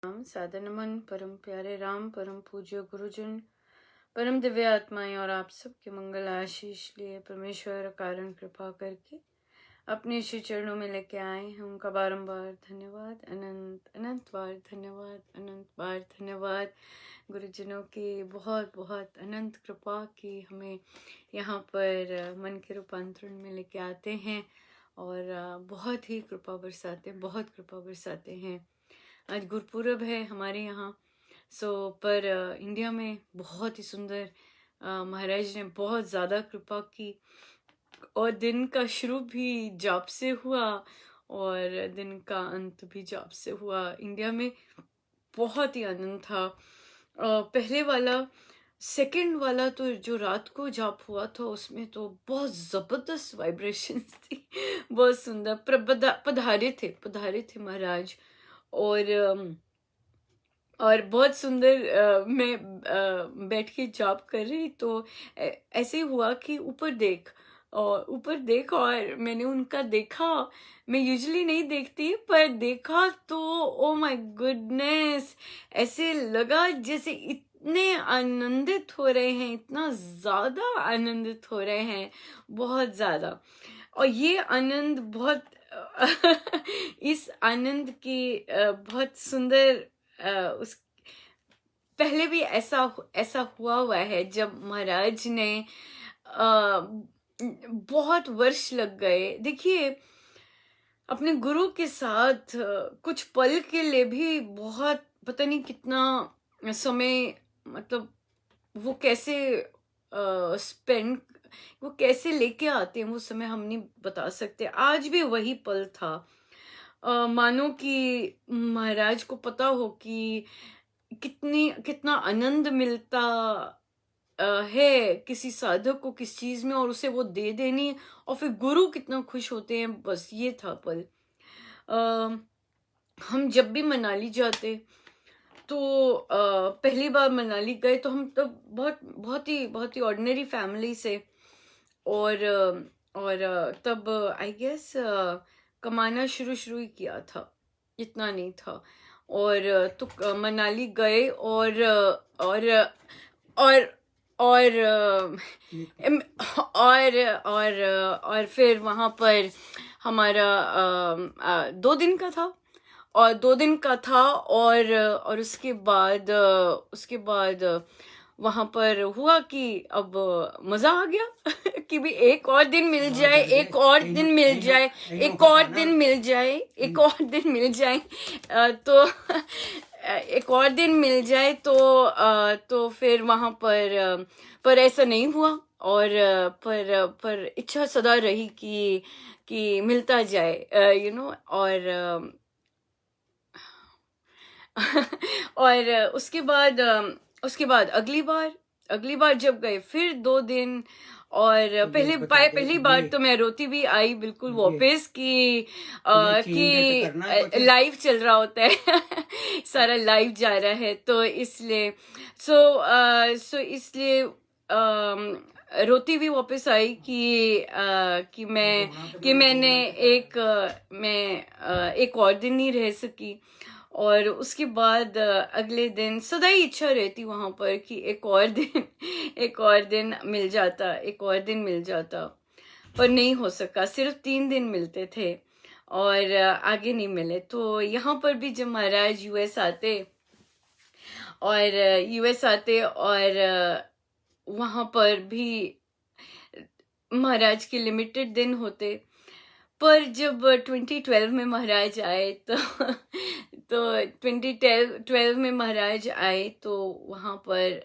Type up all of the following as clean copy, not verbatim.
राम साधन मन परम प्यारे राम परम पूज्य गुरुजन परम दिव्य आत्माएं और आप सबके मंगल आशीष लिए परमेश्वर कारण कृपा करके अपने श्री चरणों में लेके आए हैं। उनका बारंबार धन्यवाद, अनंत अनंत बार धन्यवाद, अनंत बार धन्यवाद। गुरुजनों की बहुत बहुत अनंत कृपा की हमें यहाँ पर मन के रूपांतरण में लेके आते हैं और बहुत ही कृपा बरसाते, बहुत कृपा बरसाते हैं। आज गुरुपुरब है हमारे यहाँ। पर इंडिया में बहुत ही सुंदर महाराज ने बहुत ज़्यादा कृपा की और दिन का शुरू भी जाप से हुआ और दिन का अंत भी जाप से हुआ। इंडिया में बहुत ही आनंद था। पहले वाला सेकंड वाला तो जो रात को जाप हुआ था उसमें तो बहुत ज़बरदस्त वाइब्रेशंस थी, बहुत सुंदर। पधारे थे महाराज और बहुत सुंदर। मैं बैठ के जॉब कर रही तो ऐसे हुआ कि ऊपर देख और मैंने उनका देखा। मैं यूजुअली नहीं देखती पर देखा तो ओ माय गुडनेस, ऐसे लगा जैसे इतने आनंदित हो रहे हैं, इतना ज़्यादा आनंदित हो रहे हैं, बहुत ज़्यादा। और ये आनंद बहुत इस आनंद की बहुत सुंदर उस पहले भी ऐसा हुआ है जब महाराज ने बहुत वर्ष लग गए। देखिए, अपने गुरु के साथ कुछ पल के लिए भी बहुत पता नहीं कितना समय, मतलब वो कैसे स्पेंड, वो कैसे लेके आते हैं वो समय हम नहीं बता सकते। आज भी वही पल था। मानो कि महाराज को पता हो कि कितना आनंद मिलता है किसी साधक को किस चीज में, और उसे वो दे देनी, और फिर गुरु कितना खुश होते हैं। बस ये था पल। हम जब भी मनाली जाते तो पहली बार मनाली गए तो हम तो बहुत ही ऑर्डिनरी फैमिली से, और तब आई गेस कमाना शुरू ही किया था, इतना नहीं था। और तो मनाली गए और और और और फिर वहाँ पर हमारा 2 दिन का था, और 2 दिन का था। और उसके बाद वहां पर हुआ कि अब मजा आ गया कि भी एक और दिन मिल जाए, एक और दिन मिल जाए, एक और दिन मिल जाए, एक और दिन मिल जाए। तो एक और दिन मिल जाए तो फिर वहां पर ऐसा नहीं हुआ। और पर इच्छा सदा रही कि मिलता जाए, और और उसके बाद अगली बार जब गए फिर 2 दिन। और पहली बार तो मैं रोती भी आई बिल्कुल वापस कि लाइव चल रहा होता है सारा लाइव जा रहा है, तो इसलिए इसलिए रोती भी वापस आई कि मैंने एक और दिन नहीं रह सकी। और उसके बाद अगले दिन सदा ही इच्छा रहती वहां पर कि एक और दिन मिल जाता, एक और दिन मिल जाता, पर नहीं हो सका। सिर्फ 3 दिन मिलते थे और आगे नहीं मिले। तो यहाँ पर भी जब महाराज यूएस आते और वहां पर भी महाराज के लिमिटेड दिन होते। पर जब 2012 में महाराज आए तो 2012 में महाराज आए तो वहाँ पर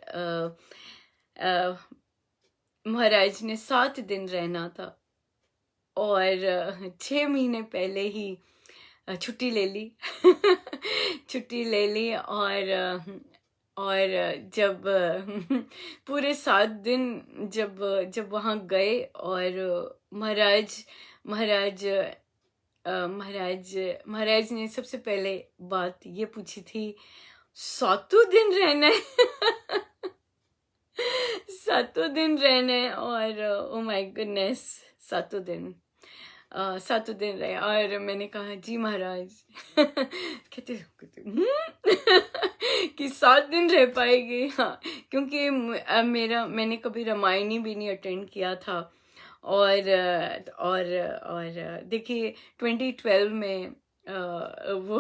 महाराज ने 7 दिन रहना था और 6 महीने पहले ही छुट्टी ले ली छुट्टी ले ली। और जब पूरे 7 दिन जब वहाँ गए और महाराज ने सबसे पहले बात ये पूछी थी, 7 दिन रहना है 7 दिन रहना है। और ओ माय गुडनेस, 7 दिन सातों दिन रहे। और मैंने कहा जी महाराज कहते कि 7 दिन रह पाएगी। हाँ, क्योंकि मैंने कभी रामायणी भी नहीं अटेंड किया था। और देखिए 2012 में वो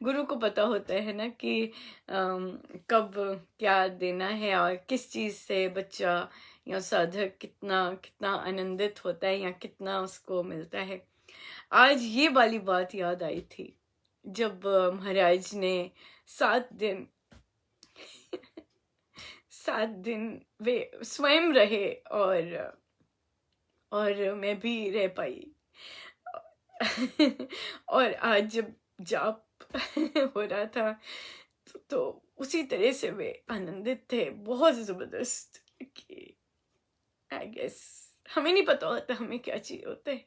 गुरु को पता होता है ना कि कब क्या देना है और किस चीज से बच्चा या साधक कितना कितना आनंदित होता है या कितना उसको मिलता है। आज ये वाली बात याद आई थी जब महाराज ने 7 दिन 7 दिन वे स्वयं रहे और मैं भी रह पाई। और आज जब जाप हो रहा था तो उसी तरह से वे आनंदित थे, बहुत जबरदस्त। कि आई गेस हमें नहीं पता होता हमें क्या चाहिए होता है,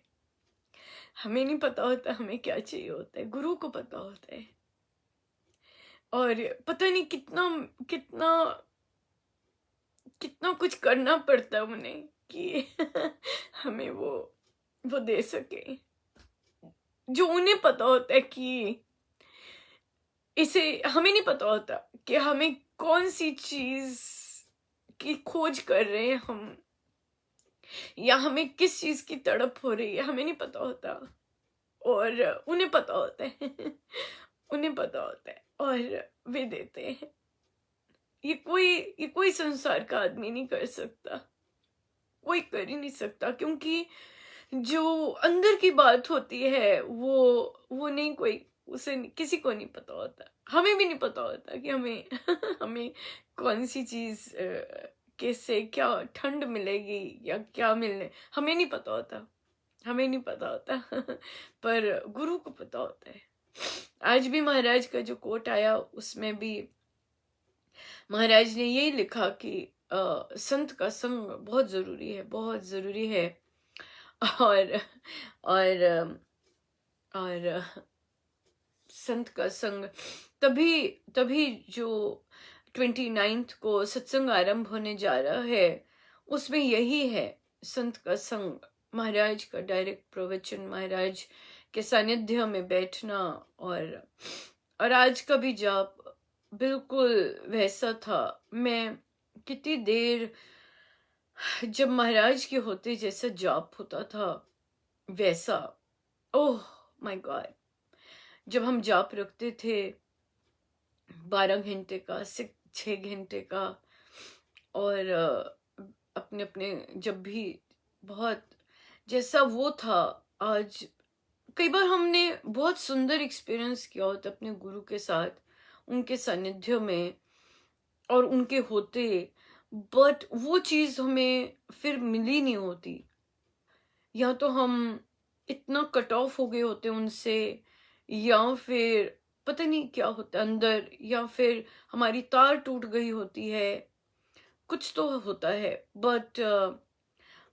हमें नहीं पता होता हमें क्या चाहिए होता है, गुरु को पता होता है। और पता नहीं कितना कितना कितना कुछ करना पड़ता है उन्हें कि हमें वो दे सके, जो उन्हें पता होता है कि इसे हमें नहीं पता होता कि हमें कौन सी चीज की खोज कर रहे हैं हम, या हमें किस चीज की तड़प हो रही है, हमें नहीं पता होता। और उन्हें पता होता है उन्हें पता होता है और वे देते हैं। ये कोई संसार का आदमी नहीं कर सकता, कोई कर ही नहीं सकता, क्योंकि जो अंदर की बात होती है वो नहीं कोई, उसे किसी को नहीं पता होता। हमें भी नहीं पता होता कि हमें हमें कौन सी चीज कैसे क्या ठंड मिलेगी या क्या मिलने, हमें नहीं पता होता, हमें नहीं पता होता पर गुरु को पता होता है। आज भी महाराज का जो कोट आया उसमें भी महाराज ने यही लिखा कि संत का संग बहुत जरूरी है, बहुत जरूरी है। और और और संत का संग तभी तभी जो 29 को सत्संग आरंभ होने जा रहा है उसमें यही है, संत का संग, महाराज का डायरेक्ट प्रवचन, महाराज के सानिध्य में बैठना। और आज का भी जाप बिल्कुल वैसा था। मैं कितनी देर जब महाराज के होते जैसा जाप होता था वैसा, ओह माय गॉड, जब हम जाप रखते थे 12 घंटे का, 6 घंटे का, और अपने अपने जब भी बहुत जैसा वो था। आज कई बार हमने बहुत सुंदर एक्सपीरियंस किया होता अपने गुरु के साथ, उनके सानिध्य में और उनके होते, बट वो चीज हमें फिर मिली नहीं होती, या तो हम इतना कट ऑफ हो गए होते उनसे, या फिर पता नहीं क्या होता अंदर, या फिर हमारी तार टूट गई होती है, कुछ तो होता है।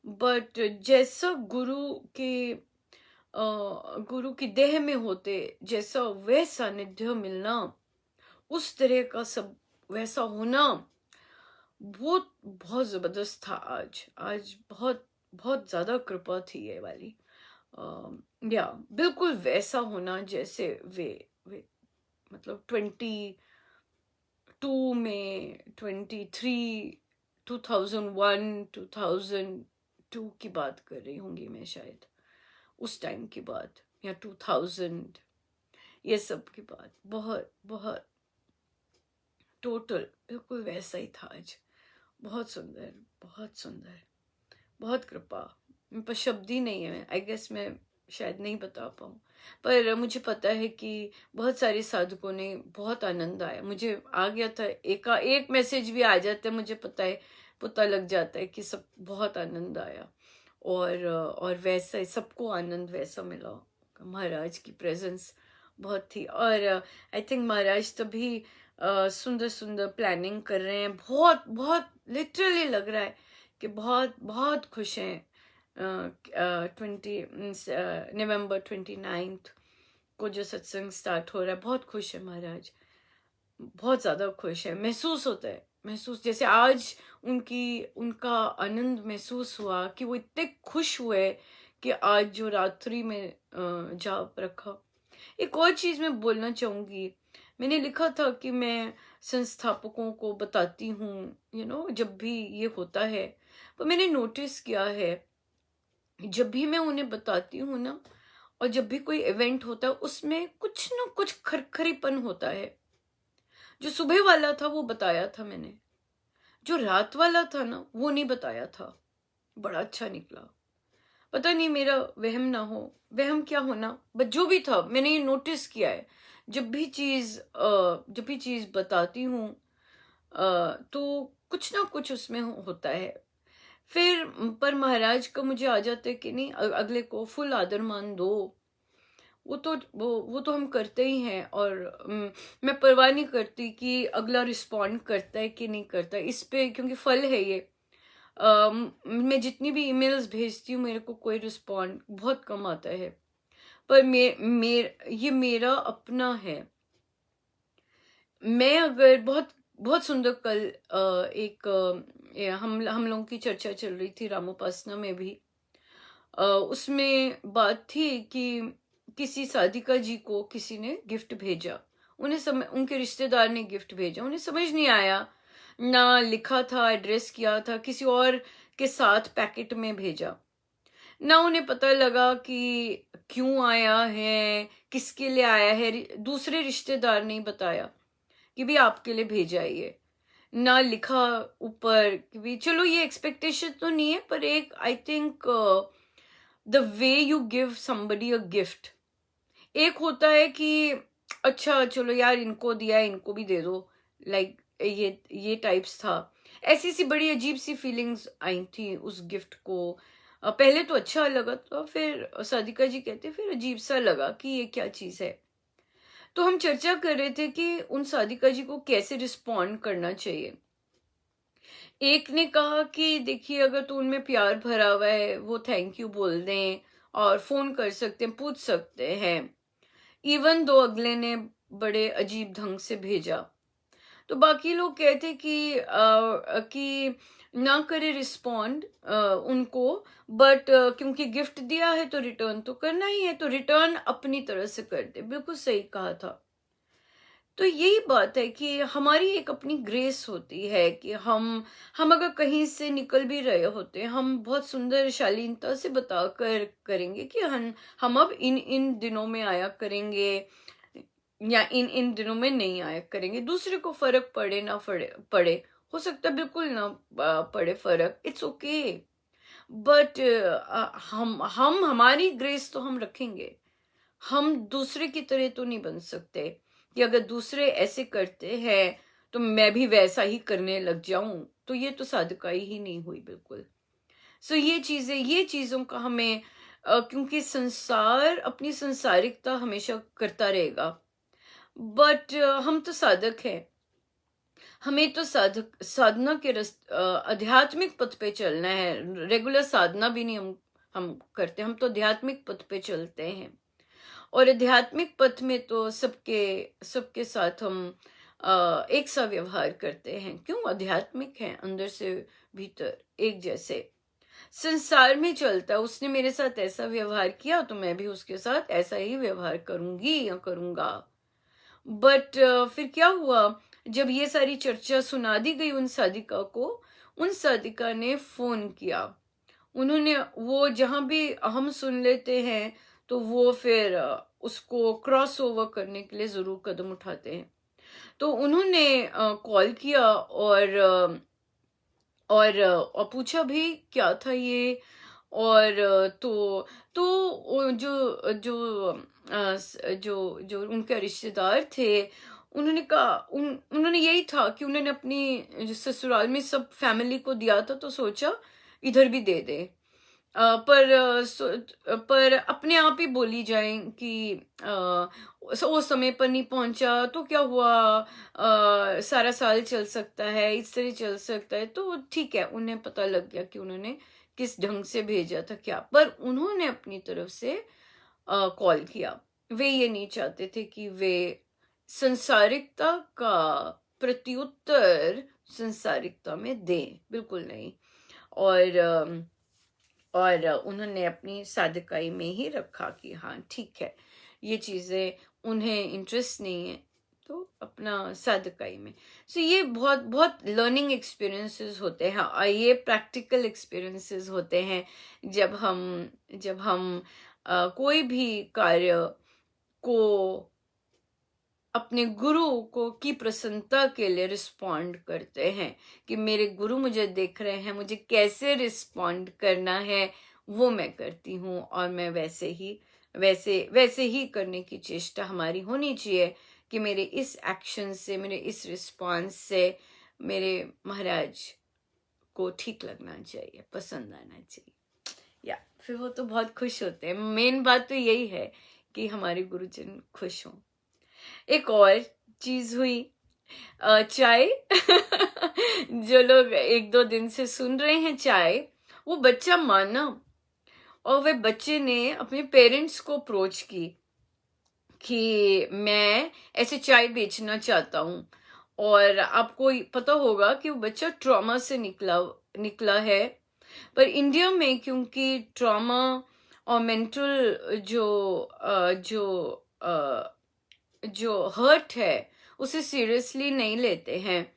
बट जैसा गुरु की देह में होते जैसा वह सानिध्य मिलना, उस तरह का सब वैसा होना, बहुत बहुत जबरदस्त था। आज बहुत बहुत ज्यादा कृपा थी ये वाली। या बिल्कुल वैसा होना जैसे वे मतलब 22 में 23 2001 2002 की बात कर रही होंगी मैं शायद, उस टाइम की बात, या 2000, ये सब की बात, बहुत बहुत टोटल बिल्कुल वैसा ही था आज। बहुत सुंदर, बहुत सुंदर, बहुत कृपा, मेरे पास शब्द ही नहीं है। आई गेस मैं शायद नहीं बता पाऊँ, पर मुझे पता है कि बहुत सारे साधकों ने बहुत आनंद आया। मुझे आ गया था एक मैसेज भी आ जाता है, मुझे पता लग जाता है कि सब बहुत आनंद आया। और वैसा ही सबको आनंद वैसा मिला। महाराज की प्रेजेंस बहुत थी। और आई थिंक महाराज तभी सुंदर सुंदर प्लानिंग कर रहे हैं, बहुत बहुत लिटरली लग रहा है कि बहुत बहुत खुश हैं। नवंबर 29 को जो सत्संग स्टार्ट हो रहा है, बहुत खुश है महाराज, बहुत ज्यादा खुश है। महसूस होता है, महसूस जैसे आज उनका आनंद महसूस हुआ कि वो इतने खुश हुए कि आज जो रात्रि में जाप रखा। एक और चीज मैं बोलना चाहूंगी, मैंने लिखा था कि मैं संस्थापकों को बताती हूँ, जब भी ये होता है। तो मैंने नोटिस किया है, जब भी मैं उन्हें बताती हूँ ना, और जब भी कोई इवेंट होता है उसमें कुछ ना कुछ खरखरीपन होता है। जो सुबह वाला था वो बताया था मैंने, जो रात वाला था ना वो नहीं बताया था। बड़ा अच्छा निकला। पता नहीं मेरा वहम ना हो, वहम क्या होना, बट जो भी था मैंने ये नोटिस किया है। जब भी चीज बताती हूँ तो कुछ ना कुछ उसमें होता है। फिर पर महाराज का मुझे आ जाता है कि नहीं, अगले को फुल आदर मान दो। वो तो हम करते ही हैं, और मैं परवाह नहीं करती कि अगला रिस्पॉन्ड करता है कि नहीं करता इस पे, क्योंकि फल है ये। मैं जितनी भी ईमेल्स भेजती हूँ मेरे को कोई रिस्पॉन्ड बहुत कम आता है। पर ये मेरा अपना है। मैं अगर बहुत बहुत सुंदर कल एक हम लोगों की चर्चा चल रही थी रामोपासना में भी। उसमें बात थी कि किसी साधिका जी को किसी ने गिफ्ट भेजा। उनके रिश्तेदार ने गिफ्ट भेजा, उन्हें समझ नहीं आया, ना लिखा था, एड्रेस किया था, किसी और के साथ पैकेट में भेजा। ना उन्हें पता लगा कि क्यों आया है, किसके लिए आया है। दूसरे रिश्तेदार ने बताया कि भी आपके लिए भेजा है ये। ना लिखा ऊपर कि भी, चलो ये एक्सपेक्टेशन तो नहीं है, पर एक I think the way you give somebody a gift, एक होता है कि अच्छा चलो यार इनको दिया है इनको भी दे दो, लाइक ये टाइप्स था। ऐसी सी बड़ी अजीब सी फीलिंग्स आई थी उस गिफ्ट को। पहले तो अच्छा लगा, तो फिर सादिका जी कहते फिर अजीब सा लगा कि ये क्या चीज है। तो हम चर्चा कर रहे थे कि उन सादिका जी को कैसे रिस्पॉन्ड करना चाहिए। एक ने कहा कि देखिए अगर तो उनमें प्यार भरा हुआ है वो थैंक यू बोल दें, और फोन कर सकते हैं, पूछ सकते हैं। इवन दो अगले ने बड़े अजीब ढंग से भेजा। तो बाकी लोग कहते कि ना करे रिस्पॉन्ड उनको, बट क्योंकि गिफ्ट दिया है तो रिटर्न तो करना ही है, तो रिटर्न अपनी तरह से कर दे। बिल्कुल सही कहा था। तो यही बात है कि हमारी एक अपनी ग्रेस होती है कि हम अगर कहीं से निकल भी रहे होते हैं, हम बहुत सुंदर शालीनता से बताकर करेंगे कि हम अब इन इन दिनों में आया करेंगे, या इन इन दिनों में नहीं आया करेंगे। दूसरे को फर्क पड़े ना पड़े, हो सकता है बिल्कुल ना पड़े फर्क, इट्स ओके। बट हम हमारी ग्रेस तो हम रखेंगे। हम दूसरे की तरह तो नहीं बन सकते कि अगर दूसरे ऐसे करते हैं तो मैं भी वैसा ही करने लग जाऊं, तो ये तो साधकाई ही नहीं हुई बिल्कुल। सो ये चीजों का हमें क्योंकि संसार अपनी संसारिकता हमेशा करता रहेगा, बट हम तो साधक हैं। हमें तो साधना के आध्यात्मिक पथ पे चलना है। रेगुलर साधना भी नहीं हम करते, हम तो आध्यात्मिक पथ पे चलते हैं। और आध्यात्मिक पथ में तो सबके सबके साथ हम एक सा व्यवहार करते हैं। क्यों? आध्यात्मिक है, अंदर से भीतर एक जैसे। संसार में चलता, उसने मेरे साथ ऐसा व्यवहार किया तो मैं भी उसके साथ ऐसा ही व्यवहार करूंगी या करूंगा। बट फिर क्या हुआ, जब ये सारी चर्चा सुना दी गई उन साधिका को, उन साधिका ने फोन किया। उन्होंने, वो जहां भी हम सुन लेते हैं तो वो फिर उसको क्रॉस ओवर करने के लिए जरूर कदम उठाते हैं। तो उन्होंने कॉल किया और पूछा भी क्या था ये। और तो जो जो उनके रिश्तेदार थे, उन्होंने यही था कि उन्होंने अपनी जो ससुराल में सब फैमिली को दिया था तो सोचा इधर भी दे दे। पर अपने आप ही बोली जाए कि वो समय पर नहीं पहुंचा तो क्या हुआ, सारा साल चल सकता है, इस तरह चल सकता है, तो ठीक है, उन्हें पता लग गया कि उन्होंने किस ढंग से भेजा था क्या। पर उन्होंने अपनी तरफ से कॉल किया। वे ये नहीं चाहते थे कि वे संसारिकता का प्रत्युत्तर संसारिकता में दें, बिल्कुल नहीं। और और उन्होंने अपनी सादकाई में ही रखा कि हाँ ठीक है, ये चीज़ें उन्हें इंटरेस्ट नहीं है, तो अपना सादकाई में। सो ये बहुत बहुत लर्निंग एक्सपीरियंसेस होते हैं, और ये प्रैक्टिकल एक्सपीरियंसेस होते हैं जब हम कोई भी कार्य को अपने गुरु को की प्रसन्नता के लिए रिस्पॉन्ड करते हैं, कि मेरे गुरु मुझे देख रहे हैं, मुझे कैसे रिस्पॉन्ड करना है वो मैं करती हूँ, और मैं वैसे ही करने की चेष्टा हमारी होनी चाहिए, कि मेरे इस एक्शन से, मेरे इस रिस्पॉन्स से मेरे महाराज को ठीक लगना चाहिए, पसंद आना चाहिए, या फिर वो तो बहुत खुश होते हैं। मेन बात तो यही है कि हमारे गुरुजन खुश हों। एक और चीज हुई, चाय जो लोग 1-2 दिन से सुन रहे हैं चाय, वो बच्चा माना, और वह बच्चे ने अपने पेरेंट्स को अप्रोच की कि मैं ऐसे चाय बेचना चाहता हूँ। और आपको पता होगा कि वो बच्चा ट्रॉमा से निकला है, पर इंडिया में क्योंकि ट्रॉमा और मेंटल जो हर्ट है उसे सीरियसली नहीं लेते हैं,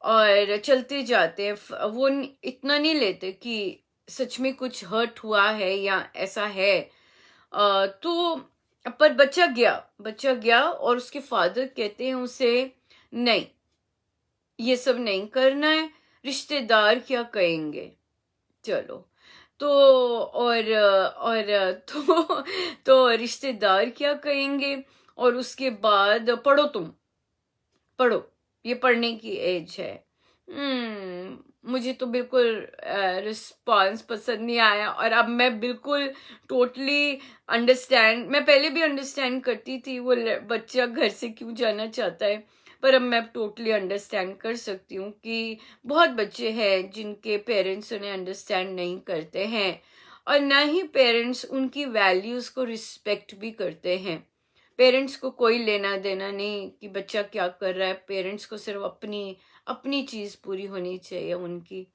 और चलते जाते हैं। वो इतना नहीं लेते कि सच में कुछ हर्ट हुआ है या ऐसा है। तो पर बच्चा गया और उसके फादर कहते हैं उसे, नहीं, ये सब नहीं करना है, रिश्तेदार क्या कहेंगे, चलो। तो और तो रिश्तेदार क्या कहेंगे, और उसके बाद पढ़ो, ये पढ़ने की एज है। मुझे तो बिल्कुल रिस्पॉन्स पसंद नहीं आया, और अब मैं बिल्कुल टोटली अंडरस्टैंड, मैं पहले भी अंडरस्टैंड करती थी वो बच्चा घर से क्यों जाना चाहता है, पर अब मैं टोटली अंडरस्टैंड कर सकती हूँ कि बहुत बच्चे हैं जिनके पेरेंट्स उन्हें अंडरस्टैंड नहीं करते हैं, और ना ही पेरेंट्स उनकी वैल्यूज को रिस्पेक्ट भी करते हैं। पेरेंट्स को कोई लेना देना नहीं कि बच्चा क्या कर रहा है, पेरेंट्स को सिर्फ अपनी चीज पूरी होनी चाहिए उनकी।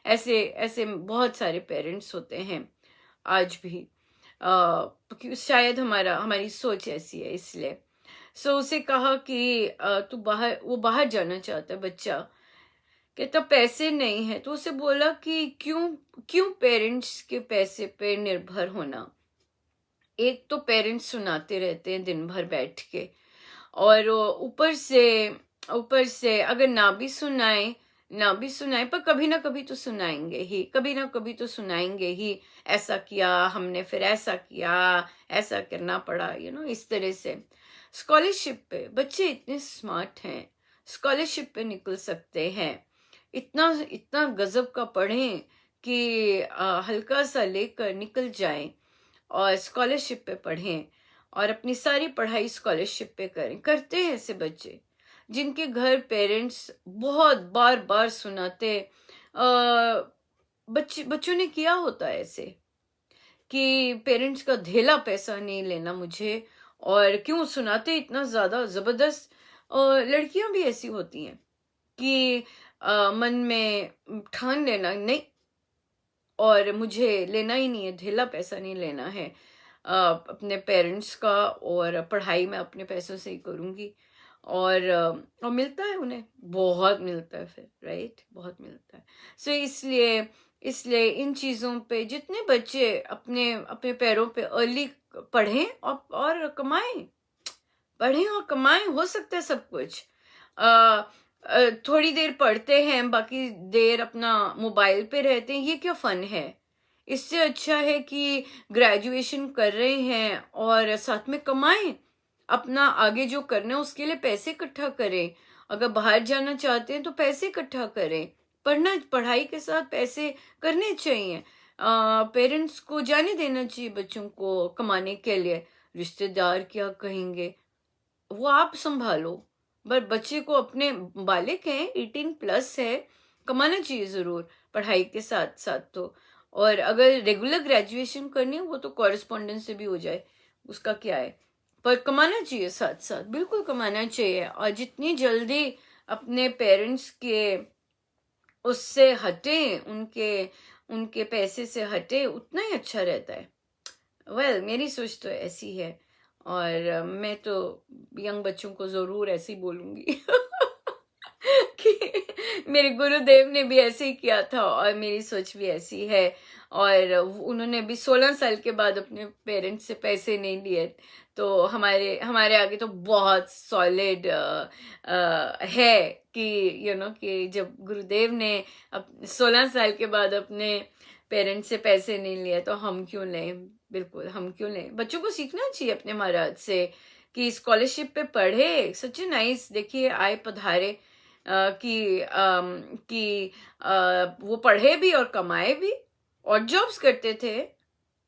ऐसे ऐसे बहुत सारे पेरेंट्स होते हैं आज भी, शायद हमारी सोच ऐसी है इसलिए। सो उसे कहा कि तू वो बाहर जाना चाहता है बच्चा, कहता पैसे नहीं है। तो उसे बोला कि क्यों क्यों पेरेंट्स के पैसे पे निर्भर होना। एक तो पेरेंट्स सुनाते रहते हैं दिन भर बैठ के, और ऊपर से अगर ना भी सुनाए पर कभी ना कभी तो सुनाएंगे ही, ऐसा किया हमने, फिर ऐसा किया, ऐसा करना पड़ा, इस तरह से। स्कॉलरशिप पे बच्चे इतने स्मार्ट हैं, स्कॉलरशिप पे निकल सकते हैं, इतना इतना गजब का पढ़ें कि हल्का सा लेकर निकल जाएं और स्कॉलरशिप पे पढ़ें, और अपनी सारी पढ़ाई स्कॉलरशिप पे करते हैं ऐसे बच्चे जिनके घर पेरेंट्स बहुत बार बार सुनाते। बच्चों ने किया होता है ऐसे कि पेरेंट्स का धेला पैसा नहीं लेना मुझे, और क्यों सुनाते इतना ज्यादा जबरदस्त। लड़कियां भी ऐसी होती हैं कि मन में ठान लेना, नहीं, और मुझे लेना ही नहीं है, धेला पैसा नहीं लेना है अपने पेरेंट्स का, और पढ़ाई मैं अपने पैसों से ही करूंगी। और मिलता है उन्हें, बहुत मिलता है फिर, राइट, बहुत मिलता है। सो इसलिए इन चीजों पे जितने बच्चे अपने अपने पैरों पे अर्ली पढ़ें और कमाएं, पढ़ें और कमाएं, हो सकता है सब कुछ। थोड़ी देर पढ़ते हैं, बाकी देर अपना मोबाइल पे रहते हैं, ये क्या फन है। इससे अच्छा है कि ग्रेजुएशन कर रहे हैं और साथ में कमाएं, अपना आगे जो करना है उसके लिए पैसे इकट्ठा करें। अगर बाहर जाना चाहते हैं तो पैसे इकट्ठा करें, पढ़ाई के साथ पैसे करने चाहिए। पेरेंट्स को जाने देना चाहिए बच्चों को कमाने के लिए। रिश्तेदार क्या कहेंगे वो आप संभालो, पर बच्चे को अपने, बालिक है, 18+ है, कमाना चाहिए जरूर पढ़ाई के साथ साथ तो। और अगर रेगुलर ग्रेजुएशन करनी है वो तो कॉरेस्पॉन्डेंस से भी हो जाए, उसका क्या है, पर कमाना चाहिए साथ साथ, बिल्कुल कमाना चाहिए। और जितनी जल्दी अपने पेरेंट्स के उससे हटें, उनके उनके पैसे से हटे उतना ही अच्छा रहता है। वेल मेरी सोच तो ऐसी है, और मैं तो यंग बच्चों को ज़रूर ऐसे ही बोलूँगी कि मेरे गुरुदेव ने भी ऐसे ही किया था और मेरी सोच भी ऐसी है। और उन्होंने भी 16 साल के बाद अपने पेरेंट्स से पैसे नहीं लिए, तो हमारे हमारे आगे तो बहुत सॉलिड है कि कि जब गुरुदेव ने 16 साल के बाद अपने पेरेंट्स से पैसे नहीं लिए तो हम क्यों लें। बिल्कुल हम क्यों लें। बच्चों को सीखना चाहिए अपने महाराज से कि स्कॉलरशिप पे पढ़े। Such nice. देखिए आए पधारे कि वो पढ़े भी और कमाए भी, और जॉब्स करते थे,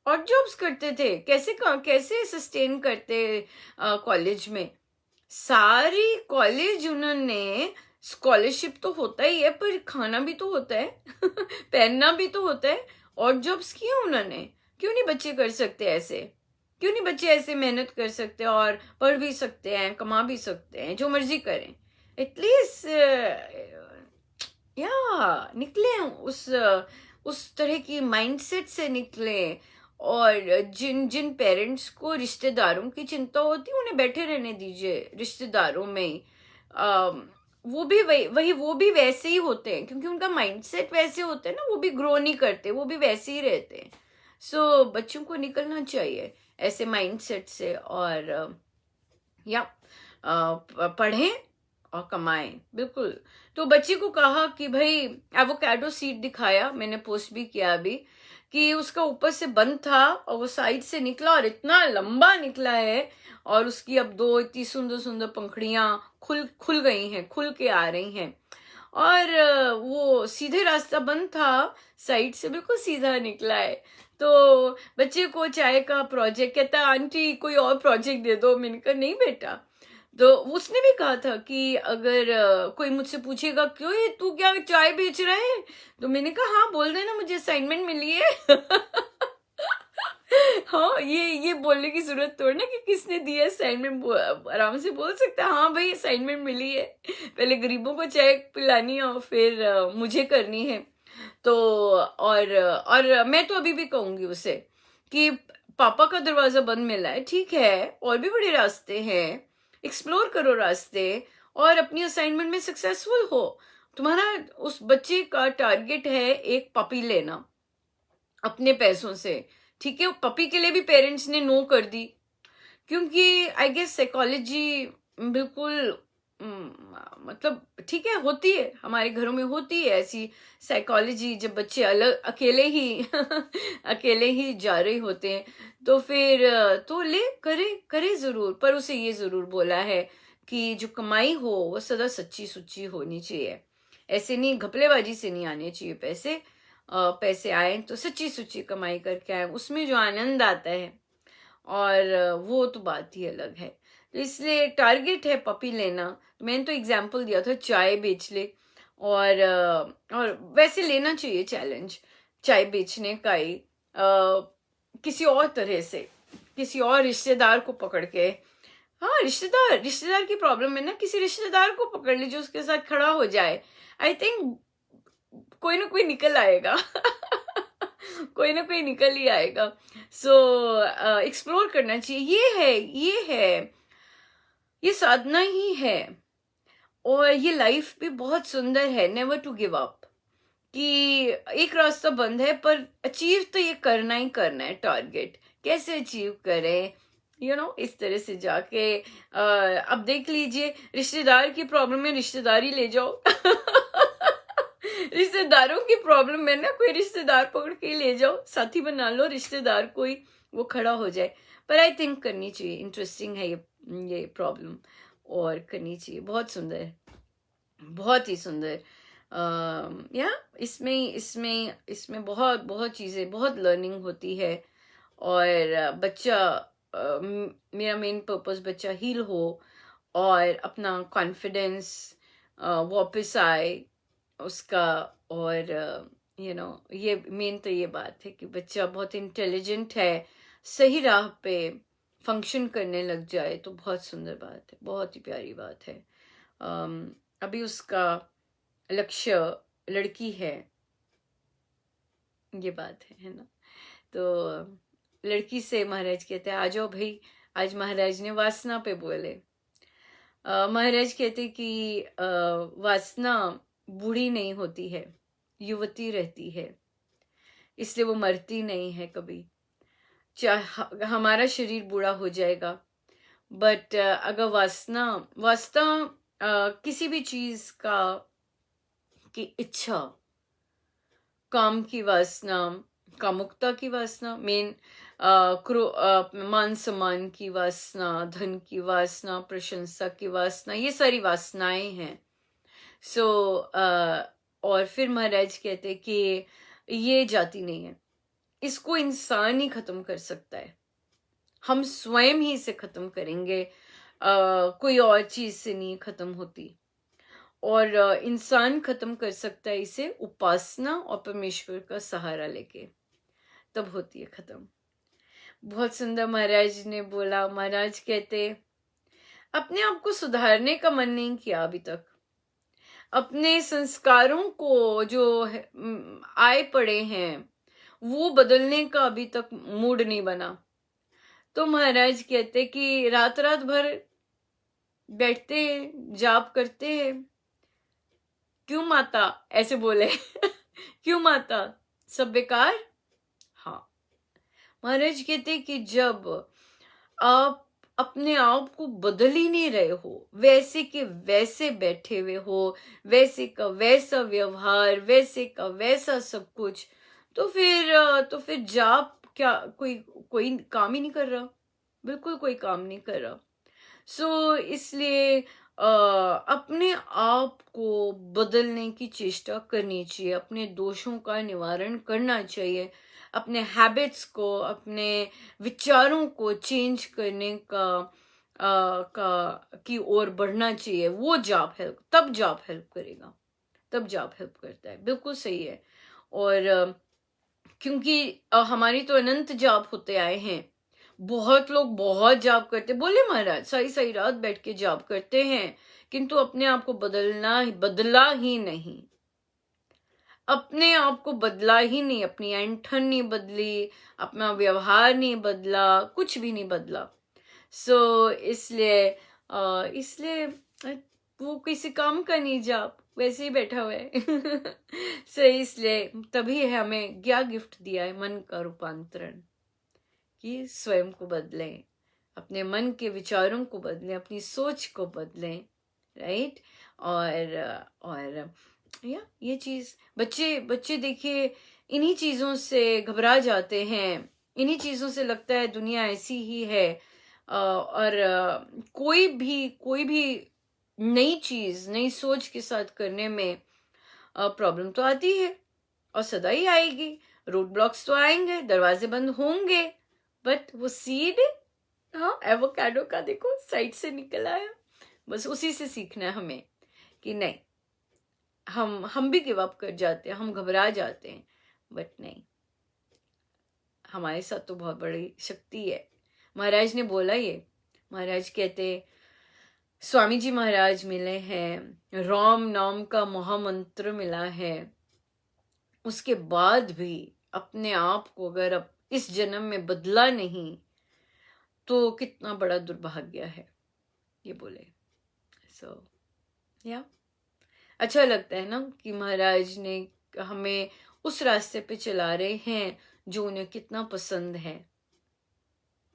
और जॉब्स करते थे। कैसे सस्टेन करते कॉलेज में। सारी कॉलेज उन्होंने, स्कॉलरशिप तो होता ही है पर खाना भी तो होता है पहनना भी तो होता है, और जॉब्स किए उन्होंने। क्यों नहीं बच्चे कर सकते ऐसे? क्यों नहीं बच्चे ऐसे मेहनत कर सकते और पढ़ भी सकते हैं, कमा भी सकते हैं, जो मर्जी करें। एटलीस्ट या निकले उस तरह की माइंडसेट से निकले। और जिन जिन पेरेंट्स को रिश्तेदारों की चिंता होती है उन्हें बैठे रहने दीजिए रिश्तेदारों में ही। वो भी वो भी वैसे ही होते हैं, क्योंकि उनका माइंडसेट वैसे होते हैं ना, वो भी ग्रो नहीं करते, वो भी वैसे ही रहते हैं। सो बच्चों को निकलना चाहिए ऐसे माइंडसेट से, और या पढ़ें और कमाएं। बिल्कुल। तो बच्ची को कहा कि भाई एवोकाडो सीड दिखाया, मैंने पोस्ट भी किया अभी, कि उसका ऊपर से बंद था और वो साइड से निकला और इतना लंबा निकला है, और उसकी अब 2 इतनी सुंदर सुंदर पंखुड़ियां खुल गई हैं, खुल के आ रही हैं। और वो सीधे रास्ता बंद था, साइड से बिल्कुल सीधा निकला है। तो बच्चे को चाय का प्रोजेक्ट कहता, आंटी कोई और प्रोजेक्ट दे दो। मैंने कहा नहीं बेटा। तो उसने भी कहा था कि अगर कोई मुझसे पूछेगा क्यों ये तू क्या चाय बेच रहा है, तो मैंने कहा हाँ बोल देना मुझे असाइनमेंट मिली है हाँ, ये बोलने की जरूरत थोड़ी ना कि किसने दिया असाइनमेंट। आराम से बोल सकता है हाँ भाई असाइनमेंट मिली है, पहले गरीबों को चाय पिलानी है और फिर मुझे करनी है। तो और मैं तो अभी भी कहूंगी उसे कि पापा का दरवाजा बंद मिला है, ठीक है, और भी बड़े रास्ते हैं, एक्सप्लोर करो रास्ते और अपनी असाइनमेंट में सक्सेसफुल हो। तुम्हारा उस बच्चे का टारगेट है एक पपी लेना अपने पैसों से, ठीक है। पपी के लिए भी पेरेंट्स ने नो कर दी, क्योंकि आई गेस साइकोलॉजी बिल्कुल मतलब ठीक है, होती है, हमारे घरों में होती है ऐसी साइकोलॉजी। जब बच्चे अलग अकेले ही अकेले ही जा रहे होते हैं, तो फिर तो ले करे करे जरूर, पर उसे ये जरूर बोला है कि जो कमाई हो वो सदा सच्ची सुच्ची होनी चाहिए। ऐसे नहीं, घपलेबाजी से नहीं आने चाहिए पैसे। पैसे आए तो सच्ची सुच्ची कमाई करके आए, उसमें जो आनंद आता है, और वो तो बात ही अलग है। तो इसलिए टारगेट है पपी लेना। तो मैंने तो एग्जाम्पल दिया था चाय बेच ले, और वैसे लेना चाहिए चैलेंज चाय बेचने का ही, किसी और तरह से, किसी और रिश्तेदार को पकड़ के। हाँ, रिश्तेदार की प्रॉब्लम है ना, किसी रिश्तेदार को पकड़ लीजिए, उसके साथ खड़ा हो जाए। आई थिंक कोई ना कोई निकल आएगा कोई ना कोई निकल ही आएगा। सो एक्सप्लोर करना चाहिए। ये साधना ही है, और ये लाइफ भी बहुत सुंदर है। नेवर टू गिव अप, कि एक रास्ता बंद है पर अचीव तो ये करना ही करना है। टारगेट कैसे अचीव करें, इस तरह से जाके अब देख लीजिए, रिश्तेदार की प्रॉब्लम है, रिश्तेदारी ले जाओ रिश्तेदारों की प्रॉब्लम है ना, कोई रिश्तेदार पकड़ के ले जाओ, साथी बना लो रिश्तेदार, कोई वो खड़ा हो जाए। पर आई थिंक करनी चाहिए, इंटरेस्टिंग है ये प्रॉब्लम, और करनी चाहिए। बहुत सुंदर, बहुत ही सुंदर। या इसमें बहुत बहुत चीजें, बहुत लर्निंग होती है। और बच्चा मेरा मेन पर्पस बच्चा हील हो और अपना कॉन्फिडेंस वापस आए उसका। और ये मेन तो ये बात है कि बच्चा बहुत इंटेलिजेंट है, सही राह पे फंक्शन करने लग जाए तो बहुत सुंदर बात है, बहुत ही प्यारी बात है। अभी उसका लक्ष्य लड़की है, ये बात है ना। तो लड़की से महाराज कहते हैं आ जाओ भाई, आज महाराज ने वासना पे बोले। महाराज कहते कि वासना बूढ़ी नहीं होती है, युवती रहती है, इसलिए वो मरती नहीं है कभी। चाहे हमारा शरीर बूढ़ा हो जाएगा, बट अगर वासना वासना किसी भी चीज का की इच्छा, काम की वासना, कामुकता की वासना, मेन मान सम्मान की वासना, धन की वासना, प्रशंसा की वासना, ये सारी वासनाएं हैं। सो और फिर महाराज कहते कि ये जाति नहीं है, इसको इंसान ही खत्म कर सकता है, हम स्वयं ही इसे खत्म करेंगे, कोई और चीज से नहीं खत्म होती। और इंसान खत्म कर सकता है इसे उपासना और परमेश्वर का सहारा लेके, तब होती है खत्म। बहुत सुंदर महाराज ने बोला। महाराज कहते अपने आप को सुधारने का मन नहीं किया अभी तक, अपने संस्कारों को जो आए पड़े हैं वो बदलने का अभी तक मूड नहीं बना। तो महाराज कहते कि रात रात भर बैठते हैं, जाप करते हैं। क्यों माता ऐसे बोले क्यों माता, सब बेकार? हाँ, महाराज कहते कि जब आप अपने आप को बदल ही नहीं रहे हो, वैसे के वैसे बैठे हुए हो, वैसे का वैसा व्यवहार, वैसे का वैसा सब कुछ, तो फिर जाप क्या कोई कोई काम ही नहीं कर रहा, बिल्कुल कोई काम नहीं कर रहा। सो इसलिए अपने आप को बदलने की चेष्टा करनी चाहिए, अपने दोषों का निवारण करना चाहिए, अपने हैबिट्स को, अपने विचारों को चेंज करने की ओर बढ़ना चाहिए। वो तब जाप हेल्प करेगा, तब जाप हेल्प करता है। बिल्कुल सही है। और क्योंकि हमारी तो अनंत जाप होते आए हैं, बहुत लोग बहुत जाप करते, बोले महाराज सही सही रात बैठ के जाप करते हैं, किंतु अपने आप को बदला ही नहीं, अपने आप को बदला ही नहीं, अपनी ऐंठन नहीं बदली, अपना व्यवहार नहीं बदला, कुछ भी नहीं बदला। सो इसलिए वो किसी काम का नहीं जाप, वैसे ही बैठा हुआ है सो इसलिए तभी हमें क्या गिफ्ट दिया है, मन का रूपांतरण, कि स्वयं को बदलें, अपने मन के विचारों को बदलें, अपनी सोच को बदलें, राइट। और ये चीज बच्चे देखिए इन्हीं चीजों से घबरा जाते हैं, इन्हीं चीजों से लगता है दुनिया ऐसी ही है। और कोई भी नई चीज, नई सोच के साथ करने में प्रॉब्लम तो आती है, और सदा ही आएगी। रोड ब्लॉक्स तो आएंगे, दरवाजे बंद होंगे, बट वो सीड, हाँ, एवोकाडो का देखो साइड से निकल आया। बस उसी से सीखना है हमें कि नहीं, हम भी गिव अप कर जाते हैं, हम घबरा जाते हैं, बट नहीं, हमारे साथ तो बहुत बड़ी शक्ति है। महाराज ने बोला ये, महाराज कहते स्वामी जी महाराज मिले हैं, राम नाम का महामंत्र मिला है, उसके बाद भी अपने आप को अगर अब इस जन्म में बदला नहीं तो कितना बड़ा दुर्भाग्य है, ये बोले। सो या अच्छा लगता है ना कि महाराज ने हमें उस रास्ते पे चला रहे हैं जो उन्हें कितना पसंद है।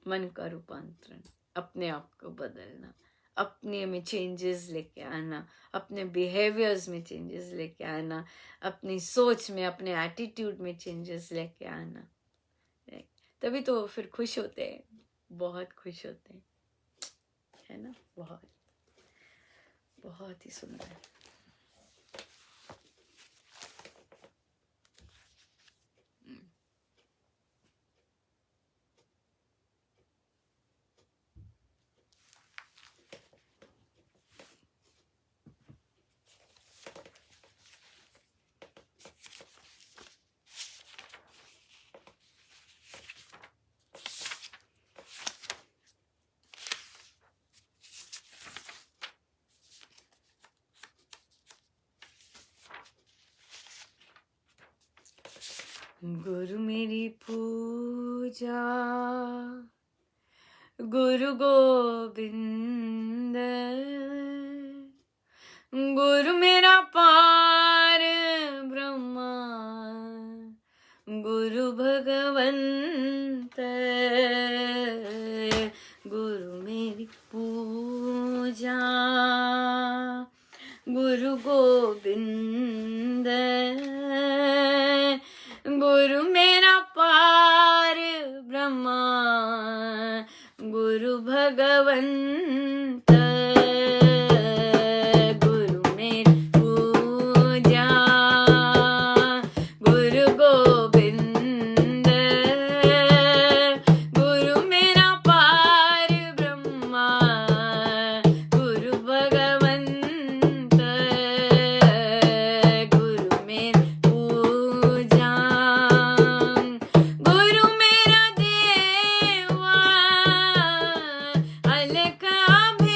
मन का रूपांतरण, अपने आप को बदलना, अपने में चेंजेस लेके आना, अपने बिहेवियर्स में चेंजेस लेके आना, अपनी सोच में, अपने एटीट्यूड में चेंजेस लेके आना, तभी तो फिर खुश होते हैं, बहुत खुश होते हैं, है ना। बहुत बहुत ही सुंदर। गुरु मेरी पूजा गुरु गोविंद, गुरु मेरा पार ब्रह्मा, गुरु भगवंत, गुरु मेरी पूजा गुरु गोविंद, गुरु मेरा पार ब्रह्मा, गुरु भगवंत, गुरु मेरी पूजा गुरु गोविंद, गुरु मेरा पार ब्रह्मा, गुरु भगवंत, गुरु मेरी पूजा गुरु मेरा देवा अलग अभेद,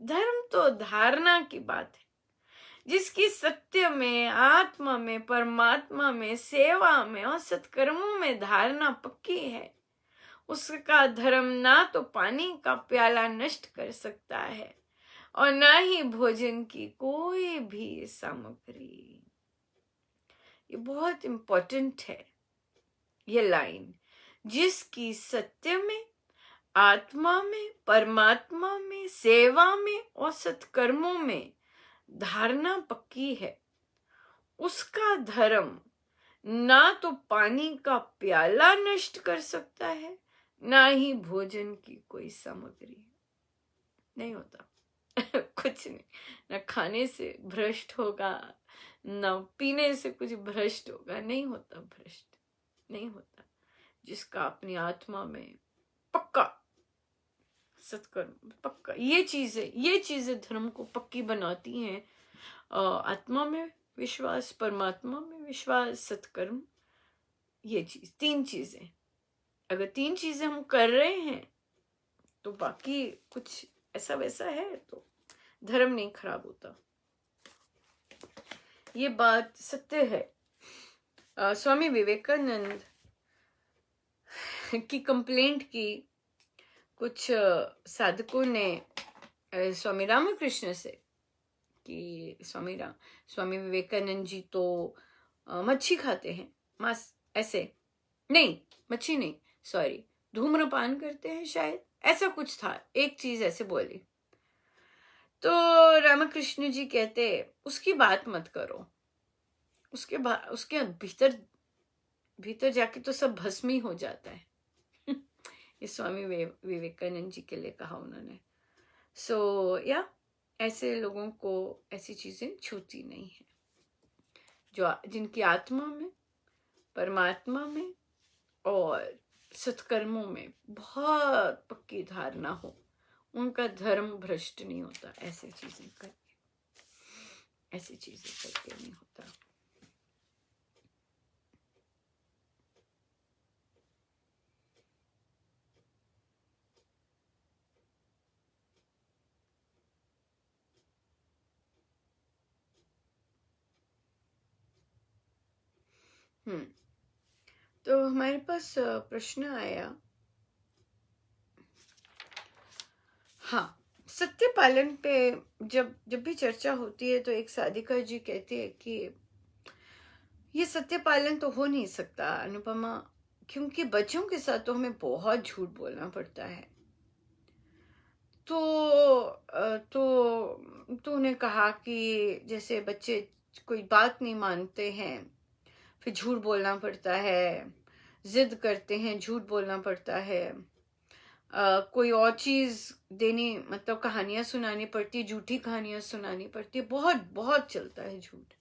धर्म तो धारणा की बात है। जिसकी सत्य में, आत्मा में, परमात्मा में, सेवा में और सत्कर्मों में धारणा पक्की है, उसका धर्म ना तो पानी का प्याला नष्ट कर सकता है और ना ही भोजन की कोई भी सामग्री। ये बहुत इंपॉर्टेंट है ये लाइन। जिसकी सत्य में, आत्मा में, परमात्मा में, सेवा में और सत्कर्मों में धारणा पक्की है, उसका धर्म ना तो पानी का प्याला नष्ट कर सकता है, ना ही भोजन की कोई सामग्री। नहीं होता कुछ नहीं, ना खाने से भ्रष्ट होगा, ना पीने से कुछ भ्रष्ट होगा, नहीं होता भ्रष्ट, नहीं होता। जिसका अपनी आत्मा में पक्का सत्कर्म, पक्का ये चीजें धर्म को पक्की बनाती हैं। आत्मा में विश्वास, परमात्मा में विश्वास, सत्कर्म, ये चीज, 3 चीजें। अगर 3 चीजें हम कर रहे हैं तो बाकी कुछ ऐसा वैसा है तो धर्म नहीं खराब होता। ये बात सत्य है। स्वामी विवेकानंद की कंप्लेंट की कुछ साधकों ने स्वामी रामकृष्ण से कि स्वामी विवेकानंद जी तो मच्छी खाते हैं, मांस, ऐसे नहीं, मच्छी नहीं, सॉरी, धूम्रपान करते हैं शायद, ऐसा कुछ था, एक चीज ऐसे बोली। तो रामकृष्ण जी कहते उसकी बात मत करो, उसके भीतर जाके तो सब भस्म ही हो जाता है। ये स्वामी विवेकानंद जी के लिए कहा उन्होंने। या ऐसे लोगों को ऐसी चीजें छूती नहीं है। जिनकी आत्मा में, परमात्मा में और सत्कर्मों में बहुत पक्की धारणा हो, उनका धर्म भ्रष्ट नहीं होता। ऐसी चीजें करके नहीं होता। तो हमारे पास प्रश्न आया, हाँ, सत्य पालन पे जब भी चर्चा होती है तो एक साधिका जी कहती है कि ये सत्य पालन तो हो नहीं सकता अनुपमा, क्योंकि बच्चों के साथ तो हमें बहुत झूठ बोलना पड़ता है। तो उन्हें कहा कि जैसे बच्चे कोई बात नहीं मानते हैं, फिर झूठ बोलना पड़ता है, जिद करते हैं, झूठ बोलना पड़ता है, कोई और चीज देनी, मतलब कहानियां सुनानी पड़ती, झूठी कहानियां सुनानी पड़ती, बहुत बहुत चलता है झूठ।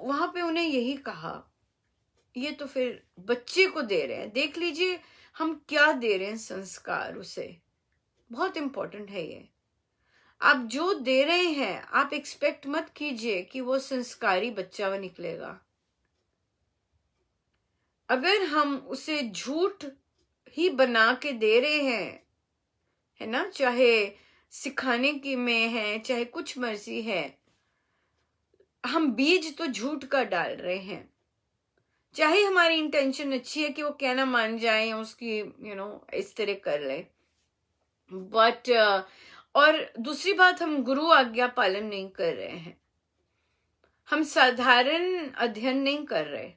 वहां पे उन्हें यही कहा, ये तो फिर बच्चे को दे रहे हैं, देख लीजिए हम क्या दे रहे हैं संस्कार उसे, बहुत इंपॉर्टेंट है ये। आप जो दे रहे हैं आप एक्सपेक्ट मत कीजिए कि वो संस्कारी बच्चा निकलेगा। अगर हम उसे झूठ ही बना के दे रहे हैं, है ना, चाहे सिखाने की में है, चाहे कुछ मर्जी है, हम बीज तो झूठ का डाल रहे हैं। चाहे हमारी इंटेंशन अच्छी है कि वो कहना मान जाए या उसकी इस तरह कर ले, बट और दूसरी बात, हम गुरु आज्ञा पालन नहीं कर रहे हैं, हम साधारण अध्ययन नहीं कर रहे,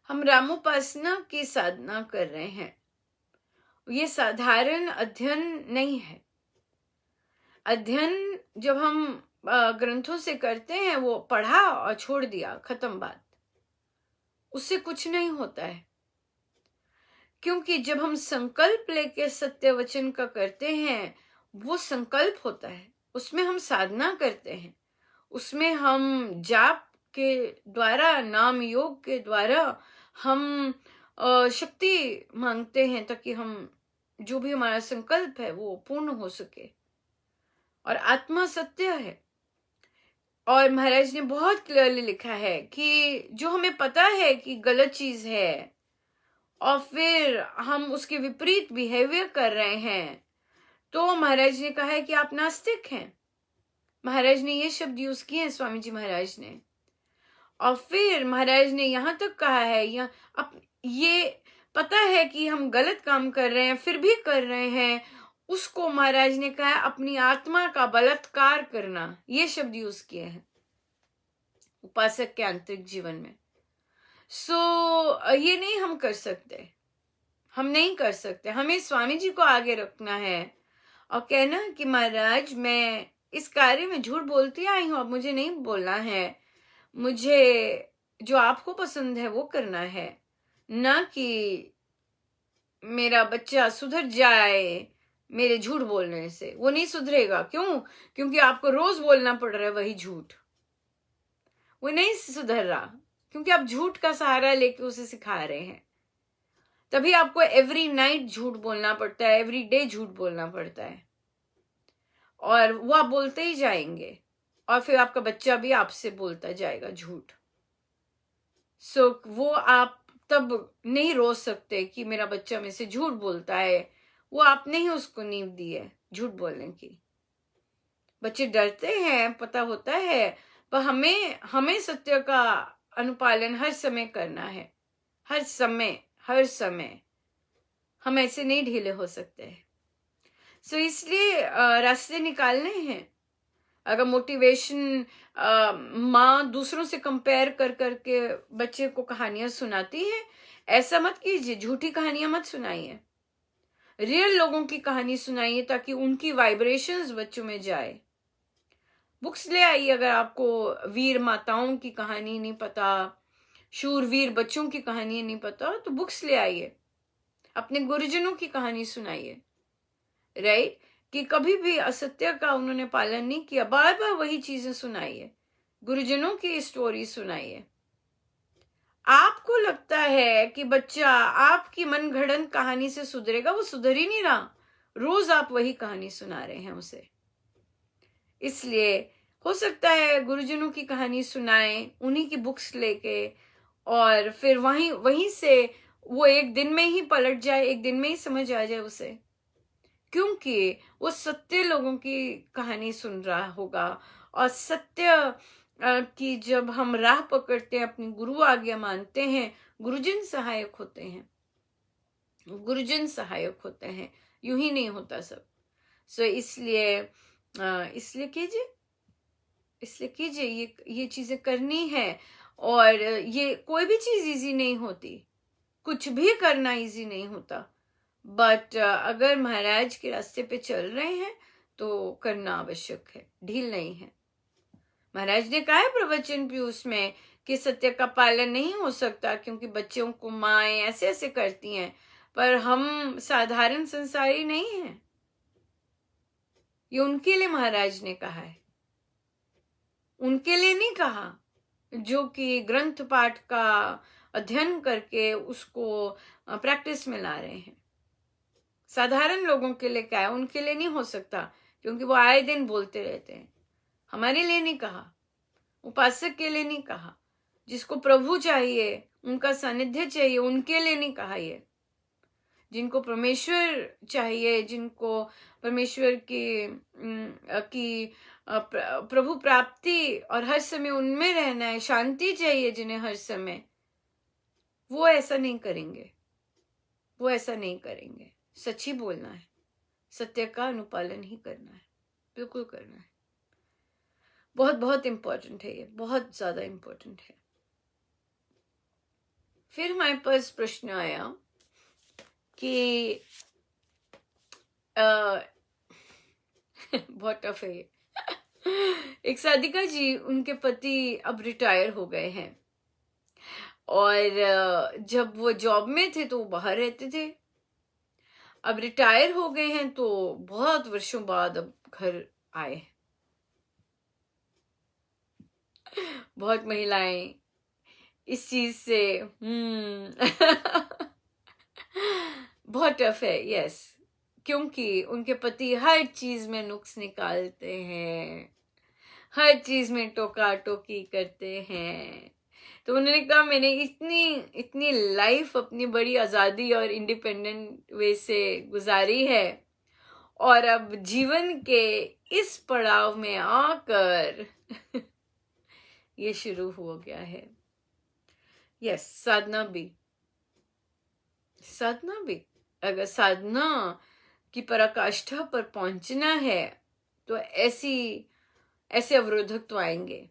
हम रामोपासना की साधना कर रहे हैं। ये साधारण अध्ययन नहीं है। अध्ययन जब हम ग्रंथों से करते हैं, वो पढ़ा और छोड़ दिया, खत्म बात, उससे कुछ नहीं होता है। क्योंकि जब हम संकल्प लेके सत्य वचन का करते हैं, वो संकल्प होता है, उसमें हम साधना करते हैं, उसमें हम जाप के द्वारा, नाम योग के द्वारा हम शक्ति मांगते हैं ताकि हम जो भी हमारा संकल्प है वो पूर्ण हो सके। और आत्मा सत्य है, और महाराज ने बहुत क्लियरली लिखा है कि जो हमें पता है कि गलत चीज है और फिर हम उसके विपरीत बिहेवियर कर रहे हैं, तो महाराज ने कहा है कि आप नास्तिक हैं। महाराज ने ये शब्द यूज किए हैं, स्वामी जी महाराज ने। और फिर महाराज ने यहाँ तक कहा है, ये पता है कि हम गलत काम कर रहे हैं फिर भी कर रहे हैं, उसको महाराज ने कहा अपनी आत्मा का बलात्कार करना, ये शब्द यूज किए हैं उपासक के आंतरिक जीवन में। ये नहीं हम कर सकते, हम नहीं कर सकते। हमें स्वामी जी को आगे रखना है और कहना कि महाराज मैं इस कार्य में झूठ बोलती आई हूं, अब मुझे नहीं बोलना है, मुझे जो आपको पसंद है वो करना है, ना कि मेरा बच्चा सुधर जाए मेरे झूठ बोलने से। वो नहीं सुधरेगा। क्यों? क्योंकि आपको रोज बोलना पड़ रहा है वही झूठ। वो नहीं सुधर रहा क्योंकि आप झूठ का सहारा लेके उसे सिखा रहे हैं। तभी आपको एवरी नाइट झूठ बोलना पड़ता है, एवरी डे झूठ बोलना पड़ता है, और वो आप बोलते ही जाएंगे और फिर आपका बच्चा भी आपसे बोलता जाएगा झूठ। वो आप तब नहीं रोक सकते कि मेरा बच्चा मेरे से झूठ बोलता है, वो आपने ही उसको नींव दी है झूठ बोलने की। बच्चे डरते हैं, पता होता है, पर हमें सत्य का अनुपालन हर समय करना है, हर समय हम ऐसे नहीं ढीले हो सकते हैं। इसलिए रास्ते निकालने हैं। अगर मोटिवेशन माँ दूसरों से कंपेयर कर करके बच्चे को कहानियां सुनाती है, ऐसा मत कीजिए, झूठी कहानियां मत सुनाइए, रियल लोगों की कहानी सुनाइए ताकि उनकी वाइब्रेशंस बच्चों में जाए। बुक्स ले आइए। अगर आपको वीर माताओं की कहानी नहीं पता, शूरवीर बच्चों की कहानी नहीं पता, तो बुक्स ले आइए, अपने गुरुजनों की कहानी सुनाइए, राइट? कि कभी भी असत्य का उन्होंने पालन नहीं किया, बार बार वही चीजें सुनाइए, गुरुजनों की स्टोरी सुनाइए। आपको लगता है कि बच्चा आपकी मनगढ़ंत कहानी से सुधरेगा, वो सुधर ही नहीं रहा, रोज आप वही कहानी सुना रहे हैं उसे। इसलिए हो सकता है गुरुजनों की कहानी सुनाएं, उन्हीं की बुक्स लेके, और फिर वहीं से वो एक दिन में ही पलट जाए, एक दिन में ही समझ आ जाए उसे, क्योंकि वो सत्य लोगों की कहानी सुन रहा होगा। और सत्य की जब हम राह पकड़ते हैं, अपनी गुरु आज्ञा मानते हैं, गुरुजन सहायक होते हैं, गुरुजन सहायक होते हैं, यूं ही नहीं होता सब। इसलिए कीजिए ये चीजें करनी है। और ये कोई भी चीज इजी नहीं होती, कुछ भी करना इजी नहीं होता, बट अगर महाराज के रास्ते पे चल रहे हैं तो करना आवश्यक है, ढील नहीं है। महाराज ने कहा है प्रवचन पीयूष में कि सत्य का पालन नहीं हो सकता क्योंकि बच्चों को माएं ऐसे ऐसे करती हैं, पर हम साधारण संसारी नहीं हैं। ये उनके लिए महाराज ने कहा है, उनके लिए नहीं कहा जो कि ग्रंथ पाठ का अध्ययन करके उसको प्रैक्टिस में ला रहे हैं। साधारण लोगों के लिए क्या है, उनके लिए नहीं हो सकता क्योंकि वो आए दिन बोलते रहते हैं। हमारे लिए नहीं कहा, उपासक के लिए नहीं कहा, जिसको प्रभु चाहिए, उनका सानिध्य चाहिए, उनके लिए नहीं कहा। ये जिनको परमेश्वर चाहिए, जिनको परमेश्वर की प्रभु प्राप्ति और हर समय उनमें रहना है, शांति चाहिए जिन्हें हर समय, वो ऐसा नहीं करेंगे, वो ऐसा नहीं करेंगे। सच ही बोलना है, सत्य का अनुपालन ही करना है, बिल्कुल करना है। बहुत बहुत इंपॉर्टेंट है ये, बहुत ज्यादा इंपॉर्टेंट है। फिर हमारे पास प्रश्न आया कि बहुत टफ है ये। एक साधिका जी, उनके पति अब रिटायर हो गए हैं, और जब वो जॉब में थे तो वो बाहर रहते थे, अब रिटायर हो गए हैं तो बहुत वर्षों बाद अब घर आए। बहुत महिलाएं इस चीज से बहुत टफ है, यस, क्योंकि उनके पति हर चीज में नुक्स निकालते हैं, हर चीज में टोका टोकी करते हैं। तो उन्होंने कहा मैंने इतनी लाइफ अपनी बड़ी आजादी और इंडिपेंडेंट वे से गुजारी है, और अब जीवन के इस पड़ाव में आकर ये शुरू हो गया है। यस, साधना भी अगर साधना की पराकाष्ठा पर पहुंचना है तो ऐसे अवरोधक तो आएंगे,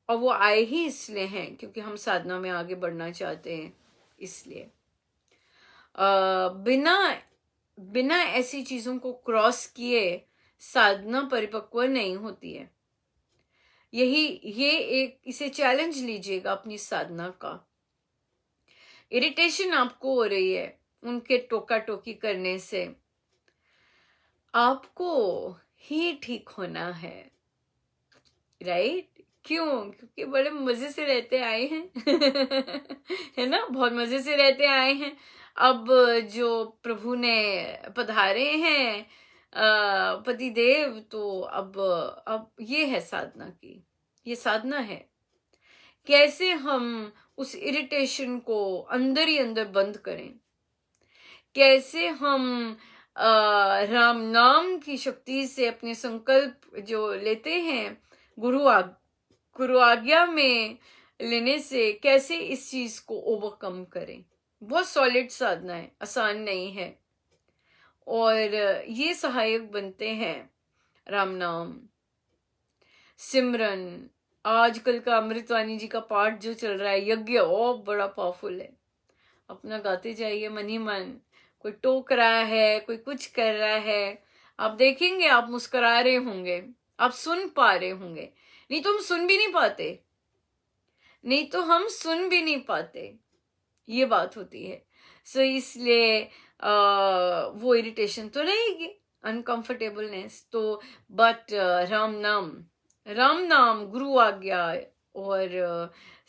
और वो आए ही इसलिए हैं क्योंकि हम साधना में आगे बढ़ना चाहते हैं। इसलिए बिना ऐसी चीजों को क्रॉस किए साधना परिपक्व नहीं होती है। इसे चैलेंज लीजिएगा अपनी साधना का। इरिटेशन आपको हो रही है उनके टोका टोकी करने से, आपको ही ठीक होना है, राइट? क्यों? क्योंकि बड़े मजे से रहते आए हैं है ना, बहुत मजे से रहते आए हैं। अब जो प्रभु ने पधारे हैं पति देव, तो अब ये है साधना की, ये साधना है। कैसे हम उस इरिटेशन को अंदर ही अंदर बंद करें, कैसे हम राम नाम की शक्ति से अपने संकल्प जो लेते हैं गुरु आज्ञा में लेने से कैसे इस चीज को ओवरकम करें। बहुत सॉलिड साधना है, आसान नहीं है, और ये सहायक बनते हैं राम नाम, सिमरन। आजकल का अमृतवाणी जी का पाठ जो चल रहा है, यज्ञ, ओ बड़ा पावरफुल है। अपना गाते जाइए मन ही मन। कोई टोक रहा है, कोई कुछ कर रहा है, आप देखेंगे, आप मुस्कुरा रहे होंगे, आप सुन पा रहे होंगे। नहीं तो हम सुन भी नहीं पाते, ये बात होती है। सो इसलिए वो इरिटेशन तो रहेगी, अनकंफर्टेबलनेस तो, बट राम नाम गुरु आज्ञा, और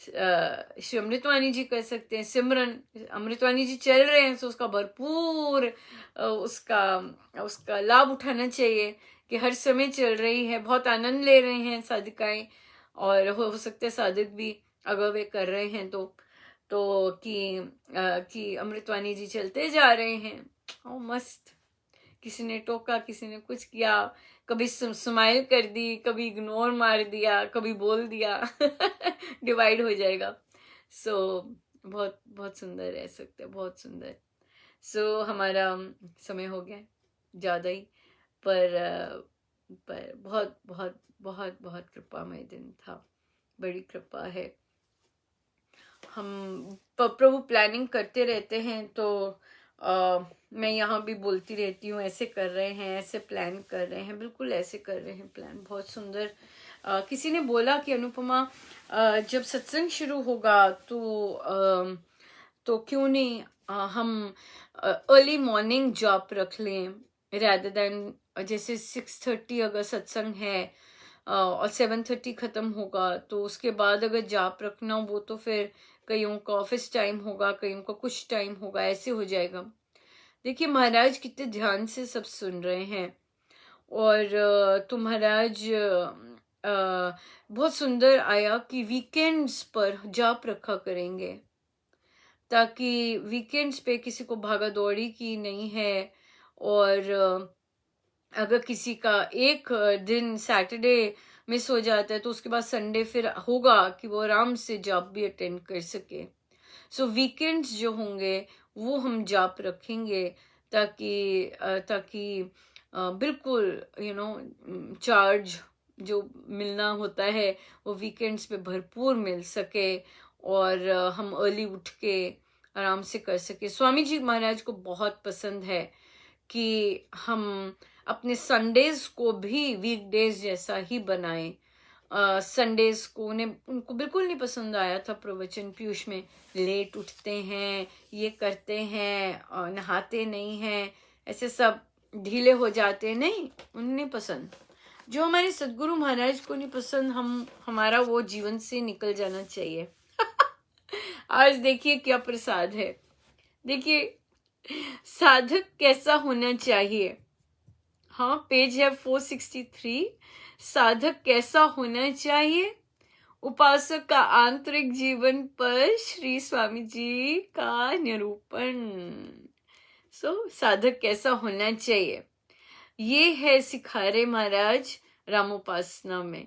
श्री अमृतवाणी जी कर सकते हैं सिमरन। अमृतवाणी जी चल रहे हैं तो उसका भरपूर उसका लाभ उठाना चाहिए कि हर समय चल रही है, बहुत आनंद ले रहे हैं साधिकाएं, और हो सकते हैं साधक भी अगर वे कर रहे हैं तो कि अमृतवाणी जी चलते जा रहे हैं। ओ मस्त, किसी ने टोका, किसी ने कुछ किया, कभी स्माइल कर दी, कभी इग्नोर मार दिया, कभी बोल दिया डिवाइड हो जाएगा। सो बहुत बहुत सुंदर रह सकते, बहुत सुंदर। सो हमारा समय हो गया ज्यादा ही, पर बहुत बहुत बहुत बहुत कृपामय दिन था, बड़ी कृपा है। हम प्रभु प्लानिंग करते रहते हैं, तो मैं यहाँ भी बोलती रहती हूँ, ऐसे कर रहे हैं, ऐसे प्लान कर रहे हैं, बिल्कुल ऐसे कर रहे हैं प्लान, बहुत सुंदर। किसी ने बोला कि अनुपमा जब सत्संग शुरू होगा तो क्यों नहीं हम अर्ली मॉर्निंग जॉब रख लें, rather देन जैसे 6:30 अगर सत्संग है और 7:30 खत्म होगा, तो उसके बाद अगर जाप रखना हो, वो तो फिर कईयों का ऑफिस टाइम होगा, कईयों का कुछ टाइम होगा, ऐसे हो जाएगा। देखिए महाराज कितने ध्यान से सब सुन रहे हैं, और तो महाराज बहुत सुंदर आया कि वीकेंड्स पर जाप रखा करेंगे, ताकि वीकेंड्स पे किसी को भागा दौड़ी की नहीं है, और अगर किसी का एक दिन सैटरडे मिस हो जाता है तो उसके बाद संडे फिर होगा कि वो आराम से जॉब भी अटेंड कर सके। सो वीकेंड्स जो होंगे वो हम जॉब रखेंगे, ताकि बिल्कुल चार्ज जो मिलना होता है वो वीकेंड्स पे भरपूर मिल सके, और हम अर्ली उठ के आराम से कर सके। स्वामी जी महाराज को बहुत पसंद है कि हम अपने संडेज को भी वीकडेज जैसा ही बनाएं। संडेज को उनको बिल्कुल नहीं पसंद आया था प्रवचन पीयूष में, लेट उठते हैं, ये करते हैं, नहाते नहीं हैं, ऐसे सब ढीले हो जाते हैं, नहीं, उन्हें नहीं पसंद। जो हमारे सदगुरु महाराज को नहीं पसंद, हमारा वो जीवन से निकल जाना चाहिए। आज देखिए क्या प्रसाद है, देखिए साधक कैसा होना चाहिए। हाँ, पेज है 463। साधक कैसा होना चाहिए, उपासक का आंतरिक जीवन पर श्री स्वामी जी का निरूपण। साधक कैसा होना चाहिए। ये है सिखारे महाराज रामोपासना में।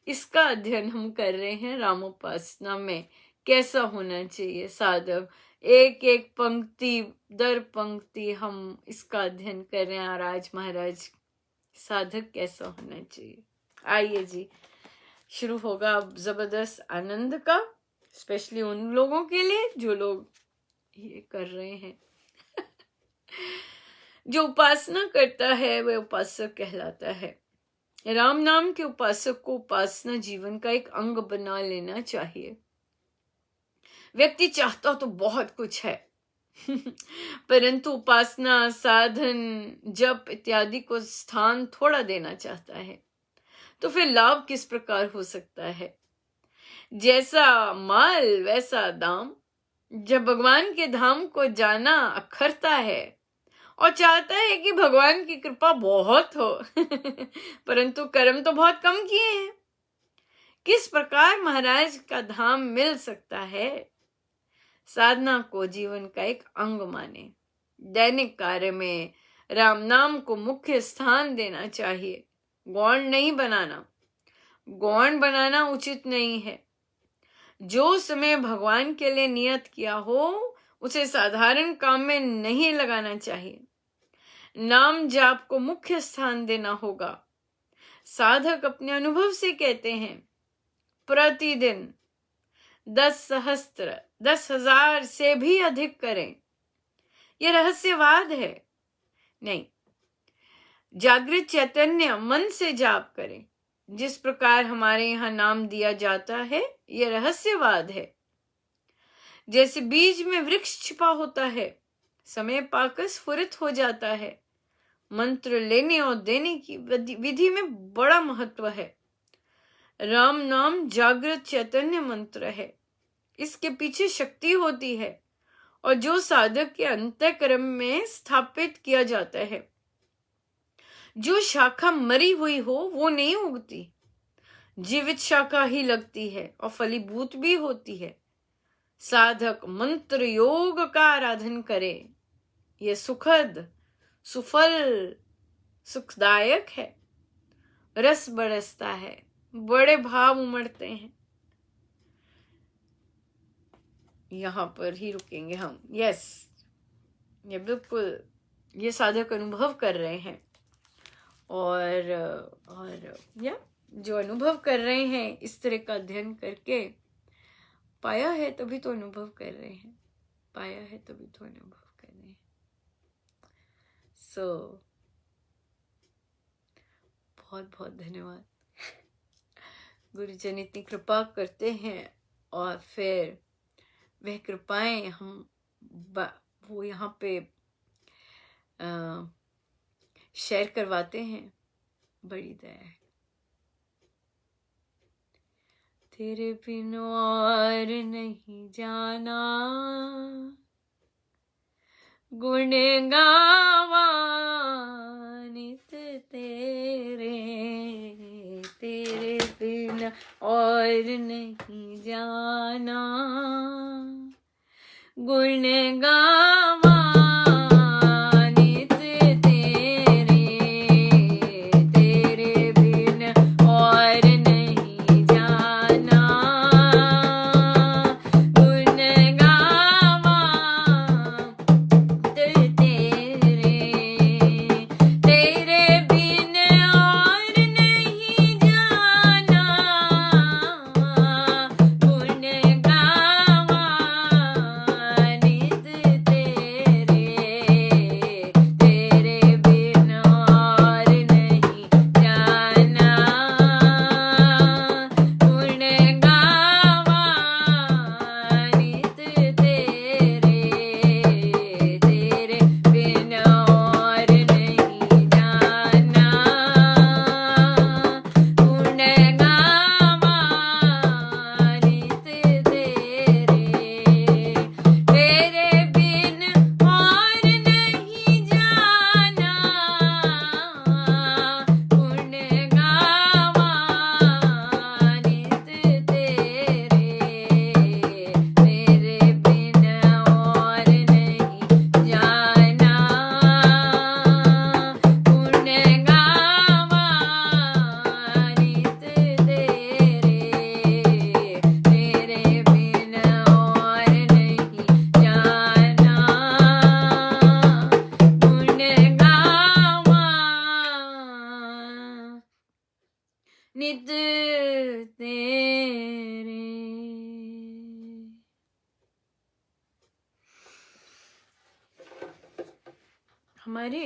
इसका अध्ययन हम कर रहे हैं रामोपासना में। कैसा होना चाहिए साधक, एक एक पंक्ति दर पंक्ति हम इसका अध्ययन कर रहे हैं। आज महाराज साधक कैसा होना चाहिए। आइए जी, शुरू होगा अब जबरदस्त आनंद का, स्पेशली उन लोगों के लिए जो लोग ये कर रहे हैं। जो उपासना करता है वह उपासक कहलाता है। राम नाम के उपासक को उपासना जीवन का एक अंग बना लेना चाहिए। व्यक्ति चाहता तो बहुत कुछ है परंतु उपासना, साधन, जप इत्यादि को स्थान थोड़ा देना चाहता है, तो फिर लाभ किस प्रकार हो सकता है। जैसा माल वैसा दाम। जब भगवान के धाम को जाना अखरता है और चाहता है कि भगवान की कृपा बहुत हो परंतु कर्म तो बहुत कम किए हैं, किस प्रकार महाराज का धाम मिल सकता है। साधना को जीवन का एक अंग माने। दैनिक कार्य में राम नाम को मुख्य स्थान देना चाहिए। गौण नहीं बनाना, गौण बनाना उचित नहीं है। जो समय भगवान के लिए नियत किया हो उसे साधारण काम में नहीं लगाना चाहिए। नाम जाप को मुख्य स्थान देना होगा। साधक अपने अनुभव से कहते हैं, प्रतिदिन 10,000 10,000 से भी अधिक करें। यह रहस्यवाद है। नहीं, जागृत चैतन्य मन से जाप करें। जिस प्रकार हमारे यहाँ नाम दिया जाता है, यह रहस्यवाद है। जैसे बीज में वृक्ष छिपा होता है, समय पाकर स्फुरित हो जाता है। मंत्र लेने और देने की विधि में बड़ा महत्व है। राम नाम जागृत चैतन्य मंत्र है, इसके पीछे शक्ति होती है और जो साधक के अंतःकरण में स्थापित किया जाता है। जो शाखा मरी हुई हो वो नहीं उगती, जीवित शाखा ही लगती है और फलीभूत भी होती है। साधक मंत्र योग का आराधन करे, यह सुखद, सुफल, सुखदायक है। रस बरसता है, बड़े भाव उमड़ते हैं। यहाँ पर ही रुकेंगे हम। यस, ये बिल्कुल ये साधक अनुभव कर रहे हैं और या जो अनुभव कर रहे हैं इस तरह का अध्ययन करके, पाया है तभी तो अनुभव कर रहे हैं, पाया है तभी तो अनुभव कर रहे हैं। सो बहुत बहुत धन्यवाद। गुरुजन इतनी कृपा करते हैं और फिर वह कृपाएं हम वो यहाँ पे शेयर करवाते हैं। बड़ी दया है। तेरे बिन और नहीं जाना, गुण गावा नित तेरे। तेरे बिन और नहीं जाना, गुण गावा उम्मीद तेरे। हमारे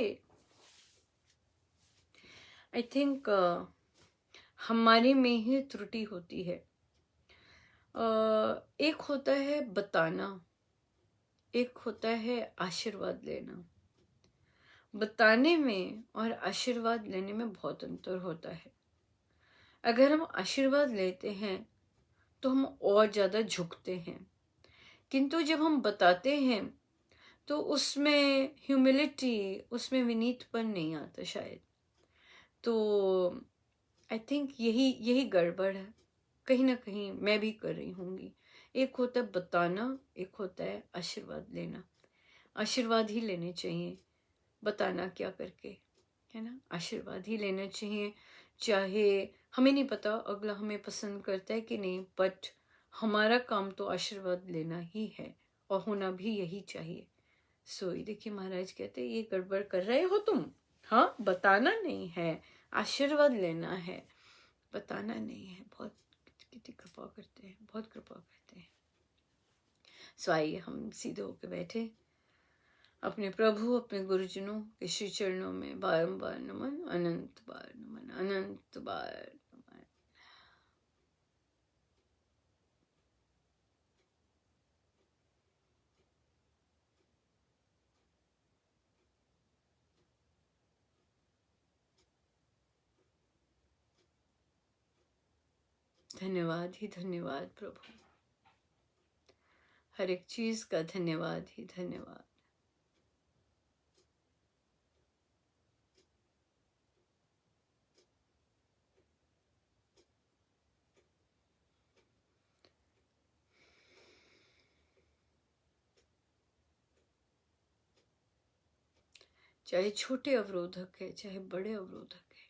आई थिंक हमारे में ही त्रुटि होती है। एक होता है बताना, एक होता है आशीर्वाद लेना। बताने में और आशीर्वाद लेने में बहुत अंतर होता है। अगर हम आशीर्वाद लेते हैं तो हम और ज़्यादा झुकते हैं, किंतु जब हम बताते हैं तो उसमें ह्यूमिलिटी, उसमें विनीतपन नहीं आता शायद। तो आई थिंक यही गड़बड़ है, कहीं ना कहीं मैं भी कर रही होंगी। एक होता है बताना, एक होता है आशीर्वाद लेना। आशीर्वाद ही लेने चाहिए, बताना क्या करके, है ना। आशीर्वाद ही लेना चाहिए, चाहे हमें नहीं पता अगला हमें पसंद करता है कि नहीं, बट हमारा काम तो आशीर्वाद लेना ही है और होना भी यही चाहिए। सो देखिए महाराज कहते हैं ये गड़बड़ कर रहे हो तुम। हाँ, बताना नहीं है, आशीर्वाद लेना है, बताना नहीं है। बहुत कितनी कृपा करते हैं, बहुत कृपा करते हैं। सो आइए हम सीधे होकर बैठे, अपने प्रभु, अपने गुरुजनों के श्री चरणों में बारंबार नमन, अनंत बार नमन, अनंत बार नमन। धन्यवाद ही धन्यवाद प्रभु, हर एक चीज का धन्यवाद ही धन्यवाद। चाहे छोटे अवरोधक है, चाहे बड़े अवरोधक है,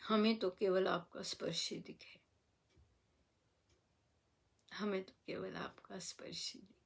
हमें तो केवल आपका स्पर्श ही दिखे, हमें तो केवल आपका स्पर्श ही दिखे।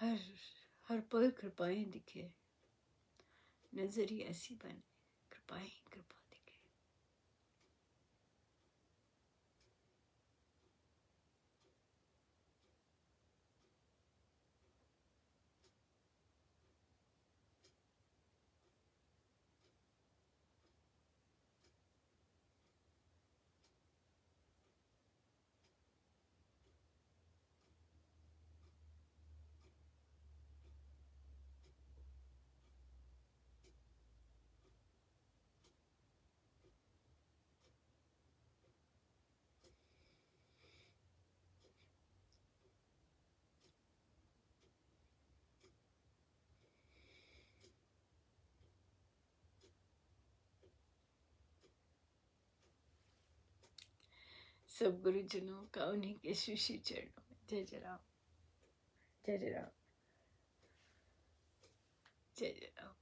हर हर पल कृपाएं दिखे, नजर ही ऐसी बने, कृपाएं ही कृपा दिखे। सब गुरुजनों का उन्हीं के श्री श्री चरणों में जय जय राम, जय जय राम, जय जय राम।